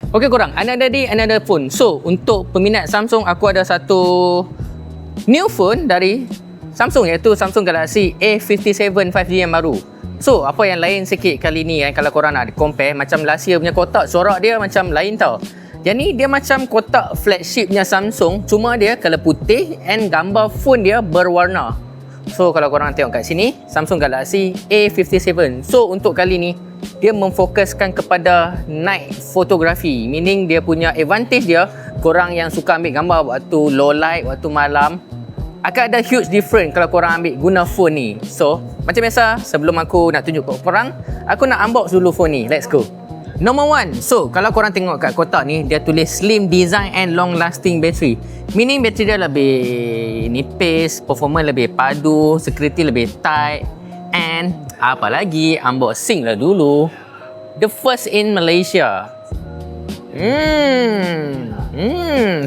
Okay korang, another phone. So, untuk peminat Samsung, aku ada satu new phone dari Samsung, iaitu Samsung Galaxy A57 5G yang baru. So, apa yang lain sikit kali ni kalau korang nak compare, macam last year punya kotak, corak dia macam lain tau. Yang ni dia macam kotak flagshipnya Samsung, cuma dia colour putih and gambar phone dia berwarna. So, kalau korang tengok kat sini, Samsung Galaxy A57. So, untuk kali ni, dia memfokuskan kepada night photography. Meaning dia punya advantage dia, korang yang suka ambil gambar waktu low light, waktu malam, akan ada huge difference kalau korang ambil guna phone ni. So, macam biasa, sebelum aku nak tunjuk kat korang, aku nak unbox dulu phone ni. Let's go. Number one. So, kalau korang tengok kat kotak ni, dia tulis slim design and long lasting battery. Meaning battery dia lebih nipis, performance lebih padu, security lebih tight. And apa lagi, unboxing lah dulu. The first in Malaysia.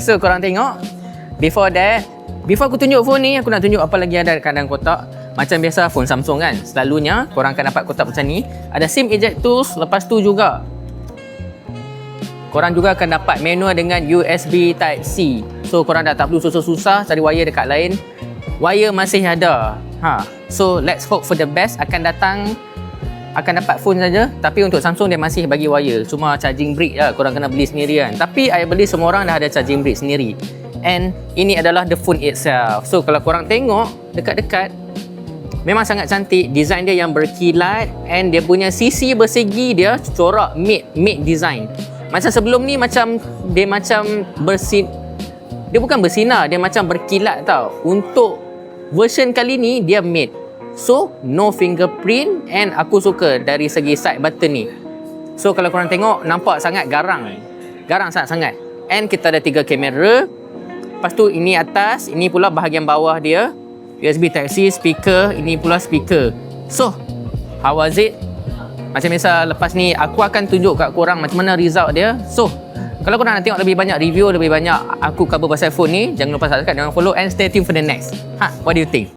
So, korang tengok. Before aku tunjuk phone ni, aku nak tunjuk apa lagi ada kat dalam kotak. Macam biasa phone Samsung kan, selalunya korang akan dapat kotak macam ni. Ada SIM eject tools, lepas tu juga korang juga akan dapat manual dengan USB Type-C. So, korang dah tak perlu susah-susah cari wire dekat lain. Wire masih ada. So, let's hope for the best. Akan dapat phone saja. Tapi untuk Samsung dia masih bagi wire. Cuma charging brick lah, korang kena beli sendiri kan. Tapi I beli semua orang dah ada charging brick sendiri. And ini adalah the phone itself. So, kalau korang tengok dekat-dekat, memang sangat cantik. Design dia yang berkilat. And dia punya sisi bersegi dia corak matte design. Macam sebelum ni dia bukan bersinar, dia macam berkilat tau. Untuk version kali ni dia matte. So, no fingerprint and aku suka dari segi side button ni. So, kalau korang tengok nampak sangat garang. Garang sangat-sangat. And kita ada 3 kamera. Lepas tu ini atas, ini pula bahagian bawah dia. USB Type-C, speaker, ini pula speaker. So, how was it? Macam biasa, lepas ni aku akan tunjuk kat korang macam mana result dia. So, kalau korang nak tengok lebih banyak review, lebih banyak aku cover pasal phone ni, jangan lupa subscribe, jangan follow and stay tuned for the next. What do you think?